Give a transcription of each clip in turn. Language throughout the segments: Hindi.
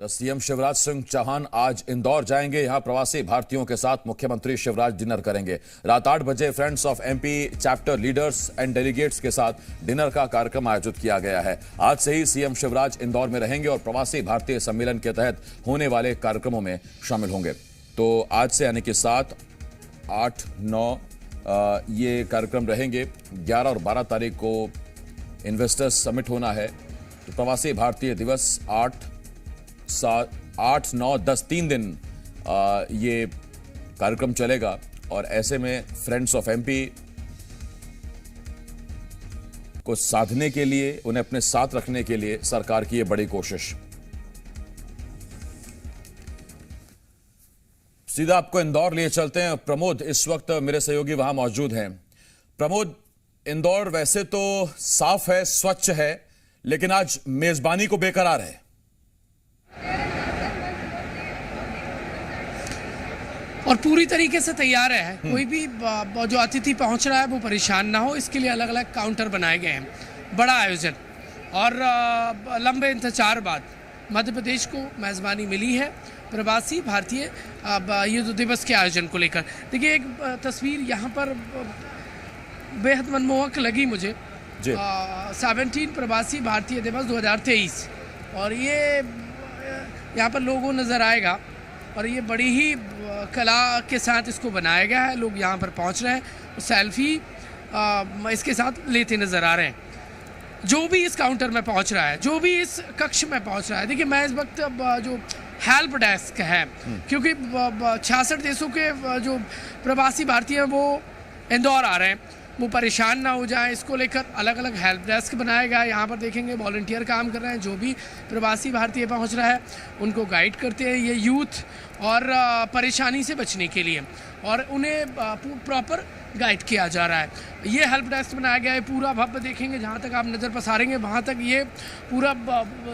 सीएम शिवराज सिंह चौहान आज इंदौर जाएंगे। यहां प्रवासी भारतीयों के साथ मुख्यमंत्री शिवराज डिनर करेंगे। रात 8 बजे friends of MP chapter leaders and delegates के साथ डिनर का कार्यक्रम आयोजित किया गया है। आज से ही सीएम शिवराज इंदौर में रहेंगे और प्रवासी भारतीय सम्मेलन के तहत होने वाले कार्यक्रमों में शामिल होंगे। तो आज से यानी कि 7, 8, 9 ये कार्यक्रम रहेंगे। 11 और 12 तारीख को इन्वेस्टर्स समिट होना है। तो प्रवासी भारतीय दिवस 8, 9, 10 3 दिन ये कार्यक्रम चलेगा। और ऐसे में फ्रेंड्स ऑफ एमपी को साधने के लिए, उन्हें अपने साथ रखने के लिए सरकार की ये बड़ी कोशिश। सीधा आपको इंदौर लिए चलते हैं। प्रमोद इस वक्त मेरे सहयोगी वहां मौजूद हैं। प्रमोद, इंदौर वैसे तो साफ है, स्वच्छ है, लेकिन आज मेजबानी को बेकरार है। और पूरी तरीके से तैयार है। कोई भी जो अतिथि पहुंच रहा है वो परेशान ना हो, इसके लिए अलग अलग काउंटर बनाए गए हैं। बड़ा आयोजन और लंबे इंतजार बाद मध्य प्रदेश को मेज़बानी मिली है प्रवासी भारतीय युद्ध दिवस के आयोजन को लेकर। देखिए, एक तस्वीर यहाँ पर बेहद मनमोहक लगी मुझे। 17 प्रवासी भारतीय दिवस 2023 और ये यहाँ पर लोगो नज़र आएगा और ये बड़ी ही कला के साथ इसको बनाया गया है। लोग यहाँ पर पहुँच रहे हैं, सेल्फी इसके साथ लेते नज़र आ रहे हैं। जो भी इस काउंटर में पहुँच रहा है, जो भी इस कक्ष में पहुँच रहा है, देखिए मैं इस वक्त जो हेल्प डेस्क है, क्योंकि 66 देशों के जो प्रवासी भारतीय हैं वो इंदौर आ रहे हैं, वो परेशान ना हो जाएं, इसको लेकर अलग अलग हेल्प डेस्क बनाया गया है। यहाँ पर देखेंगे वॉलंटियर काम कर रहे हैं। जो भी प्रवासी भारतीय पहुँच रहा है उनको गाइड करते हैं ये यूथ, और परेशानी से बचने के लिए, और उन्हें प्रॉपर गाइड किया जा रहा है। ये हेल्प डेस्क बनाया गया है। पूरा भव्य देखेंगे, जहाँ तक आप नज़र पसारेंगे वहाँ तक ये पूरा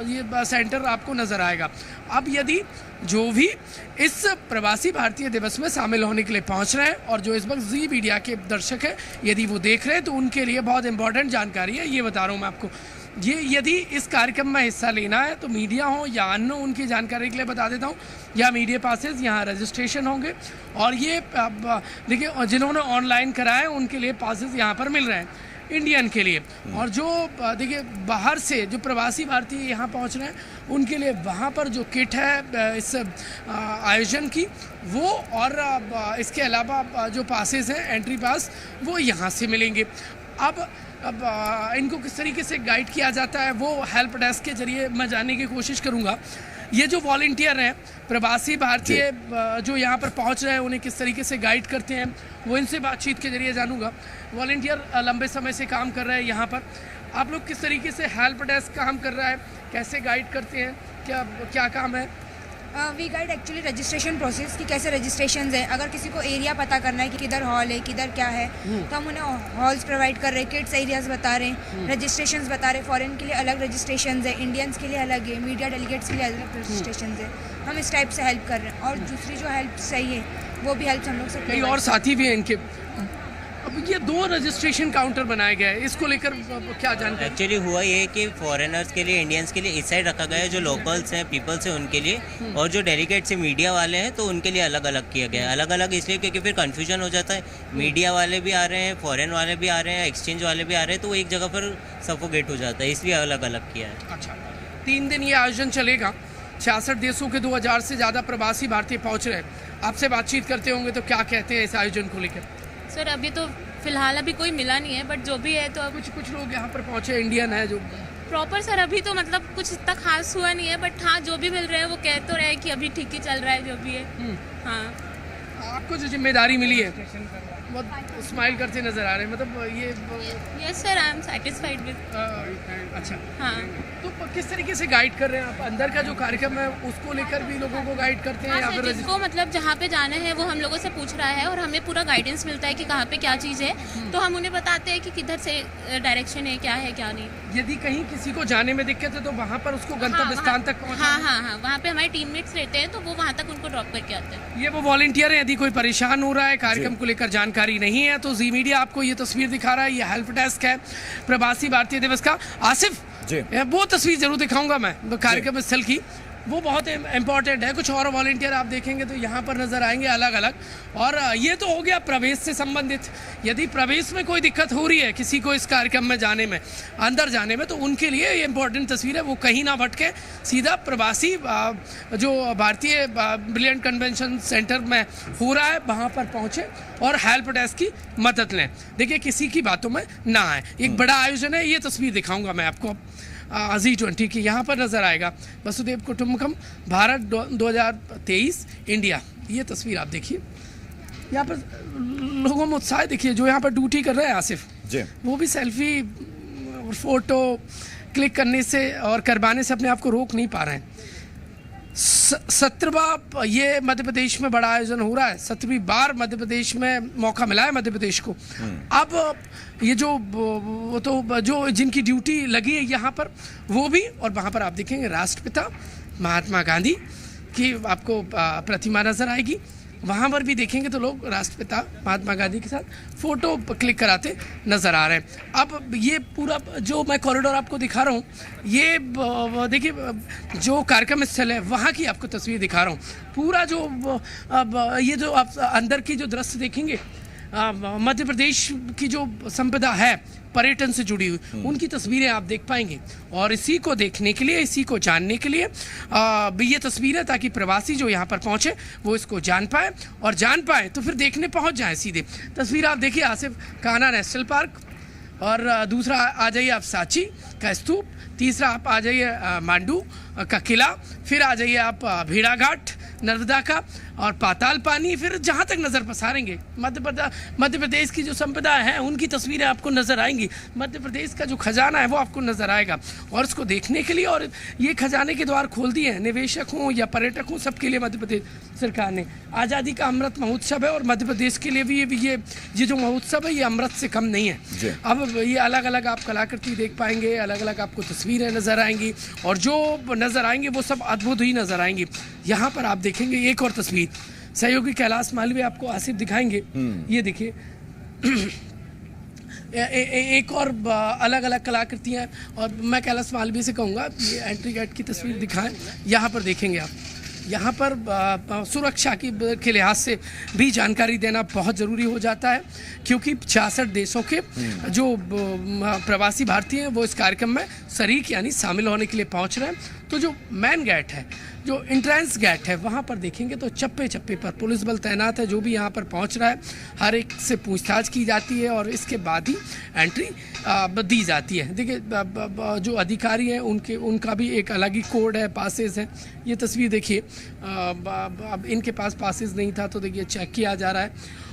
ये सेंटर आपको नज़र आएगा। अब यदि जो भी इस प्रवासी भारतीय दिवस में शामिल होने के लिए पहुँच रहे हैं और जो इस वक्त जी मीडिया के दर्शक हैं, यदि वो देख रहे हैं तो उनके लिए बहुत इंपॉर्टेंट जानकारी है। ये बता रहा हूँ मैं आपको, ये यदि इस कार्यक्रम में हिस्सा लेना है तो मीडिया हो या अन्य, उनकी जानकारी के लिए बता देता हूँ, या मीडिया पासेस यहाँ रजिस्ट्रेशन होंगे। और ये देखिए, जिन्होंने ऑनलाइन कराए उनके लिए पासेस यहाँ पर मिल रहे हैं इंडियन के लिए। और जो देखिए बाहर से जो प्रवासी भारतीय यहाँ पहुँच रहे हैं उनके लिए वहाँ पर जो किट है इस आयोजन की, वो और इसके अलावा जो पासेस हैं, एंट्री पास, वो यहाँ से मिलेंगे। अब इनको किस तरीके से गाइड किया जाता है वो हेल्प डेस्क के जरिए मैं जानने की कोशिश करूँगा। ये जो वॉलंटियर हैं प्रवासी भारतीय जो यहाँ पर पहुँच रहे हैं, उन्हें किस तरीके से गाइड करते हैं वो इनसे बातचीत के जरिए जानूंगा। वॉलंटियर लंबे समय से काम कर रहे हैं यहाँ पर। आप लोग किस तरीके से हेल्प डेस्क काम कर रहा है, कैसे गाइड करते हैं, क्या काम है? We guide actually registration process कि कैसे रजिस्ट्रेशन है। अगर किसी को एरिया पता करना है कि किधर हॉल है, किधर क्या है, तो हम उन्हें हॉल्स प्रोवाइड कर रहे हैं, किड्स एरियाज बता रहे हैं, रजिस्ट्रेशंस बता रहे हैं। फॉरेन के लिए अलग रजिस्ट्रेशन है, इंडियंस के लिए अलग है, मीडिया डेलीगेट्स के लिए अलग रजिस्ट्रेशन है। हम इस टाइप से हेल्प कर रहे हैं। और दूसरी जो हेल्प चाहिए वो भी हेल्प हम लोग से। कई और साथी भी हैं इनके। अब ये 2 रजिस्ट्रेशन काउंटर बनाए गए हैं, इसको लेकर क्या जानकारी? एक्चुअली हुआ ये कि फॉरेनर्स के लिए, इंडियंस के लिए इस साइड रखा गया है, जो लोकल्स हैं, पीपल्स हैं उनके लिए, और जो डेलीगेट्स हैं मीडिया वाले हैं तो उनके लिए अलग अलग किया गया है। अलग अलग इसलिए क्योंकि फिर कन्फ्यूजन हो जाता है, मीडिया वाले भी आ रहे हैं, फॉरेन वाले भी आ रहे हैं, एक्सचेंज वाले भी आ रहे हैं, तो वो एक जगह पर सफोकेट हो जाता है, इसलिए अलग अलग किया है। अच्छा, 3 दिन ये आयोजन चलेगा। 66 देशों के 2000 से ज़्यादा प्रवासी भारतीय पहुँच रहे हैं। आपसे बातचीत करते होंगे तो क्या कहते हैं इस आयोजन को लेकर? सर अभी तो फिलहाल अभी कोई मिला नहीं है, बट जो भी है तो कुछ लोग यहाँ पर पहुँचे इंडियन है जो प्रॉपर। सर अभी तो मतलब कुछ इतना खास हुआ नहीं है, बट हाँ जो भी मिल रहे हैं वो कह तो रहे हैं कि अभी ठीक ही चल रहा है जो भी है। हाँ, आपको जो जिम्मेदारी मिली है बहुत स्माइल करते नजर आ रहे हैं, मतलब ये। Yes sir, I am satisfied with. अच्छा, हाँ। तो किस तरीके से गाइड कर रहे हैं आप? अंदर का जो कार्यक्रम है उसको लेकर भी लोगों को गाइड करते हैं? हाँ, जिसको मतलब जहाँ पे जाना है वो हम लोगों से पूछ रहा है और हमें पूरा गाइडेंस मिलता है कि कहाँ पे क्या चीज़ है, तो हम उन्हें बताते हैं कि किधर से डायरेक्शन है, क्या है क्या नहीं। यदि कहीं किसी को जाने में दिक्कत है तो वहाँ पर उसको गंतव्य स्थान तक पहुँचा? हाँ, वहाँ पे हमारे टीममेट्स रहते हैं तो वो वहाँ तक उनको ड्रॉप करके आते हैं। ये वो वॉलंटियर है। यदि कोई परेशान हो रहा है, कार्यक्रम को लेकर जानकारी नहीं है, तो जी मीडिया आपको ये तस्वीर दिखा रहा है। ये हेल्प डेस्क है प्रवासी भारतीय दिवस का। आसिफ, वो तस्वीर जरूर दिखाऊंगा मैं कार्यक्रम स्थल की। वो बहुत इम्पॉर्टेंट है। कुछ और वॉलंटियर आप देखेंगे तो यहाँ पर नज़र आएंगे अलग अलग। और ये तो हो गया प्रवेश से संबंधित। यदि प्रवेश में कोई दिक्कत हो रही है किसी को इस कार्यक्रम में जाने में, अंदर जाने में, तो उनके लिए ये इम्पोर्टेंट तस्वीर है। वो कहीं ना भटके, सीधा प्रवासी जो भारतीय ब्रिलियंट कन्वेंशन सेंटर में हो रहा है वहाँ पर पहुँचे और हेल्प डेस्क की मदद लें। देखिए, किसी की बातों में ना आए। एक बड़ा आयोजन है। ये तस्वीर दिखाऊंगा मैं आपको G20 की। यहाँ पर नज़र आएगा वसुदेव कुटुंबकम भारत 2023 इंडिया। ये तस्वीर आप देखिए, यहाँ पर लोगों में उत्साह देखिए। जो यहाँ पर ड्यूटी कर रहे हैं आसिफ जी, वो भी सेल्फी और फोटो क्लिक करने से और करवाने से अपने आप को रोक नहीं पा रहे हैं। 17वां ये मध्य प्रदेश में बड़ा आयोजन हो रहा है। 17वीं बार मध्य प्रदेश में मौका मिला है मध्य प्रदेश को। अब ये जो वो तो जो जिनकी ड्यूटी लगी है यहाँ पर, वो भी, और वहाँ पर आप देखेंगे राष्ट्रपिता महात्मा गांधी की आपको प्रतिमा नजर आएगी। वहाँ पर भी देखेंगे तो लोग राष्ट्रपिता महात्मा गांधी के साथ फोटो क्लिक कराते नज़र आ रहे हैं। अब ये पूरा जो मैं कॉरिडोर आपको दिखा रहा हूँ, ये देखिए जो कार्यक्रम स्थल है वहाँ की आपको तस्वीर दिखा रहा हूँ। पूरा जो अब ये जो आप अंदर की जो दृश्य देखेंगे, मध्य प्रदेश की जो संपदा है पर्यटन से जुड़ी हुई, उनकी तस्वीरें आप देख पाएंगे। और इसी को देखने के लिए, इसी को जानने के लिए ये तस्वीर है, ताकि प्रवासी जो यहाँ पर पहुँचे वो इसको जान पाए, और जान पाए तो फिर देखने पहुँच जाए सीधे। तस्वीर आप देखिए आसिफ, कान्हा नेशनल पार्क, और दूसरा आ जाइए आप सांची का स्तूप, तीसरा आप आ जाइए मांडू का किला, फिर आ जाइए आप भेड़ाघाट नर्मदा का, और पाताल पानी। फिर जहाँ तक नज़र पसारेंगे मध्य प्रदेश की जो संपदा है उनकी तस्वीरें आपको नज़र आएंगी। मध्य प्रदेश का जो खजाना है वो आपको नज़र आएगा। और इसको देखने के लिए, और ये खजाने के द्वार खोल दिए हैं निवेशक हों या पर्यटक हों, सबके लिए मध्य प्रदेश सरकार ने। आज़ादी का अमृत महोत्सव है, और मध्य प्रदेश के लिए भी ये जो महोत्सव है ये अमृत से कम नहीं है। अब ये अलग अलग आप कलाकृति देख पाएंगे, अलग अलग आपको तस्वीरें नज़र आएंगी, और जो नज़र आएंगी वो सब अद्भुत ही नज़र आएंगी। यहाँ पर आप देखेंगे एक और तस्वीर, सहयोगी कैलाश मालवीय आपको आसिफ दिखाएंगे। ये देखिए एक और अलग अलग कलाकृतियाँ। और मैं कैलाश मालवीय से कहूँगा ये एंट्री गेट की तस्वीर दिखाएं। यहाँ पर देखेंगे आप, यहाँ पर सुरक्षा के लिहाज से भी जानकारी देना बहुत ज़रूरी हो जाता है, क्योंकि 66 देशों के जो प्रवासी भारतीय हैं वो इस कार्यक्रम में शरीक यानी शामिल होने के लिए पहुँच रहे हैं। तो जो मेन गेट है, जो एंट्रेंस गेट है, वहाँ पर देखेंगे तो चप्पे चप्पे पर पुलिस बल तैनात है। जो भी यहाँ पर पहुँच रहा है हर एक से पूछताछ की जाती है, और इसके बाद ही एंट्री दी जाती है। देखिए जो अधिकारी हैं उनका भी एक अलग ही कोड है, पासेस हैं। ये तस्वीर देखिए, अब इनके पास पासेस नहीं था तो देखिए चेक किया जा रहा है,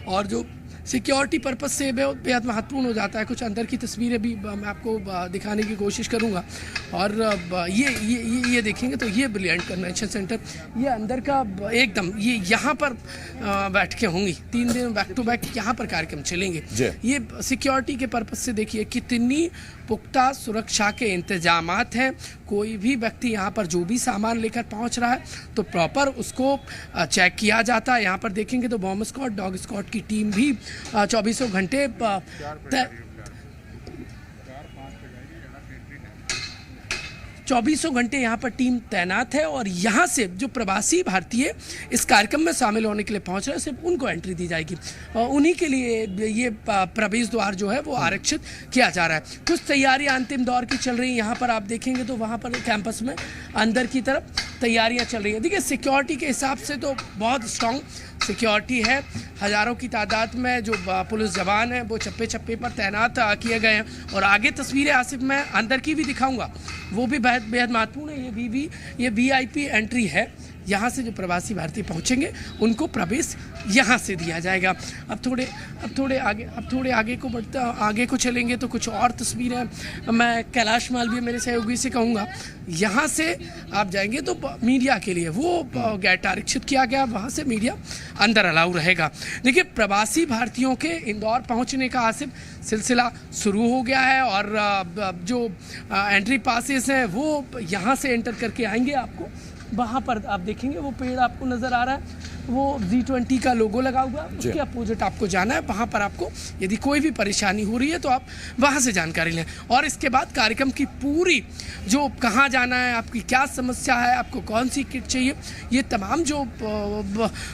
और जो सिक्योरिटी पर्पस से बेहद महत्वपूर्ण हो जाता है। कुछ अंदर की तस्वीरें भी मैं आपको दिखाने की कोशिश करूंगा। और ये देखेंगे तो ये ब्रिलियंट कन्वेंशन सेंटर, ये अंदर का एकदम, ये यहाँ पर बैठकें होंगी 3 दिन बैक टू बैक, यहाँ पर कार्यक्रम चलेंगे। ये सिक्योरिटी के पर्पस से देखिए कितनी पुख्ता सुरक्षा के इंतजामात हैं। कोई भी व्यक्ति यहाँ पर जो भी सामान लेकर पहुँच रहा है तो प्रॉपर उसको चेक किया जाता है। यहाँ पर देखेंगे तो बॉम्ब स्क्वाड, डॉग स्क्वाड की टीम भी 24 घंटे 24 घंटे यहाँ पर टीम तैनात है। और यहाँ से जो प्रवासी भारतीय इस कार्यक्रम में शामिल होने के लिए पहुँच रहे हैं सिर्फ उनको एंट्री दी जाएगी, और उन्हीं के लिए ये प्रवेश द्वार जो है वो आरक्षित किया जा रहा है। कुछ तैयारियाँ अंतिम दौर की चल रही हैं। यहाँ पर आप देखेंगे तो वहाँ पर कैंपस में अंदर की तरफ तैयारियाँ चल रही हैं। देखिए सिक्योरिटी के हिसाब से तो बहुत स्ट्रॉन्ग सिक्योरिटी है। हज़ारों की तादाद में जो पुलिस जवान हैं वो चप्पे चप्पे पर तैनात किए गए हैं। और आगे तस्वीरें आसिफ मैं अंदर की भी दिखाऊंगा, वो भी बेहद महत्वपूर्ण है। ये VIP एंट्री है। यहाँ से जो प्रवासी भारतीय पहुँचेंगे उनको प्रवेश यहाँ से दिया जाएगा। अब थोड़े आगे को बढ़ते आगे को चलेंगे तो कुछ और तस्वीरें मैं कैलाश मालवीय मेरे सहयोगी से कहूँगा। यहाँ से आप जाएंगे तो मीडिया के लिए वो गेट आरक्षित किया गया, वहाँ से मीडिया अंदर अलाउ रहेगा। देखिए प्रवासी भारतीयों के इंदौर पहुँचने का आसिफ सिलसिला शुरू हो गया है, और जो एंट्री पासेस हैं वो यहाँ से एंटर करके आएंगे। आपको वहाँ पर आप देखेंगे वो पेड़ आपको नज़र आ रहा है, वो G20 का लोगो लगा हुआ, उसके अपोजिट आपको जाना है। वहाँ पर आपको यदि कोई भी परेशानी हो रही है तो आप वहाँ से जानकारी लें। और इसके बाद कार्यक्रम की पूरी जो कहाँ जाना है, आपकी क्या समस्या है, आपको कौन सी किट चाहिए, ये तमाम जो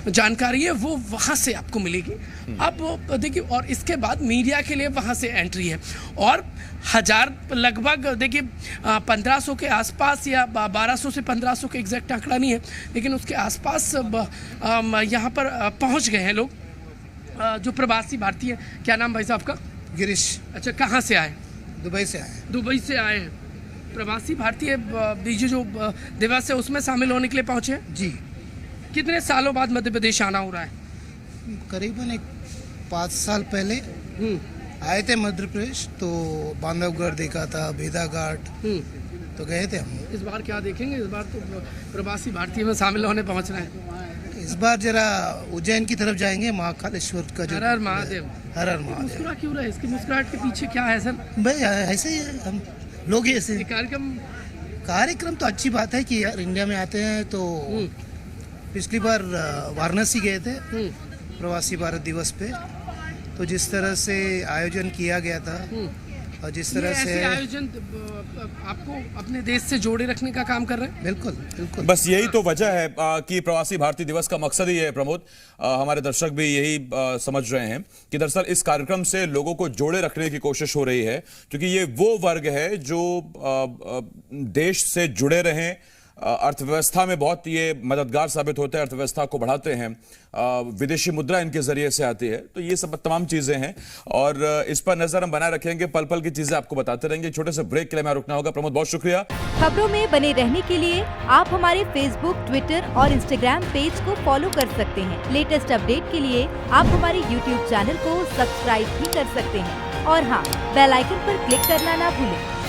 जानकारी है वो वहाँ से आपको मिलेगी। अब देखिए, और इसके बाद मीडिया के लिए वहाँ से एंट्री है और 1000 लगभग देखिए 1500 के आसपास या 1200 से 1500 के एग्जैक्ट आंकड़ा नहीं है, लेकिन उसके आसपास यहाँ पर पहुँच गए हैं लोग जो प्रवासी भारतीय। क्या नाम भाई साहब का? गिरीश। अच्छा, कहाँ से आए? दुबई से आए। दुबई से आए हैं। प्रवासी भारतीय बीजे जो दिवस है उसमें शामिल होने के लिए पहुँचे हैं जी। कितने सालों बाद मध्य प्रदेश आना हो रहा है? करीबन 5 साल पहले आए थे मध्य प्रदेश, तो बांधवगढ़ देखा था, बेदा घाट, तो गए थे हम। इस बार क्या देखेंगे? इस बार तो प्रवासी भारतीय में शामिल होने पहुंच रहे हैं। इस बार जरा उज्जैन की तरफ जाएंगे, महाकालेश्वर का जो हर हर महादेव। हर हर महादेव। मुस्कुरा क्यों रहे? इसकी मुस्कुराहट के पीछे क्या है सर? भाई ऐसे ही है, हम लोग ही ऐसे। कार्यक्रम तो अच्छी बात है कि यार इंडिया में आते हैं। तो पिछली बार वाराणसी गए थे प्रवासी भारत दिवस पे, तो जिस तरह से आयोजन किया गया था और जिस तरह से आयोजन आपको अपने देश से जोड़े रखने का काम कर रहे हैं। बिल्कुल बिल्कुल, बस यही तो वजह है कि प्रवासी भारतीय दिवस का मकसद ही है प्रमोद। हमारे दर्शक भी यही समझ रहे हैं कि दरअसल इस कार्यक्रम से लोगों को जोड़े रखने की कोशिश हो रही है, क्योंकि ये वो वर्ग है जो देश से जुड़े रहें, अर्थव्यवस्था में बहुत ये मददगार साबित होते हैं, अर्थव्यवस्था को बढ़ाते हैं, विदेशी मुद्रा इनके जरिए से आती है। तो ये सब तमाम चीजें हैं और इस पर नजर हम बनाए रखेंगे, पल पल की चीजें आपको बताते रहेंगे। छोटे से ब्रेक के लिए मैं रुकना होगा। प्रमोद, बहुत शुक्रिया। खबरों में बने रहने के लिए आप हमारे फेसबुक, ट्विटर और इंस्टाग्राम पेज को फॉलो कर सकते हैं। लेटेस्ट अपडेट के लिए आप हमारे यूट्यूब चैनल को सब्सक्राइब भी कर सकते हैं और हाँ, बेल आइकन पर क्लिक करना ना भूलें।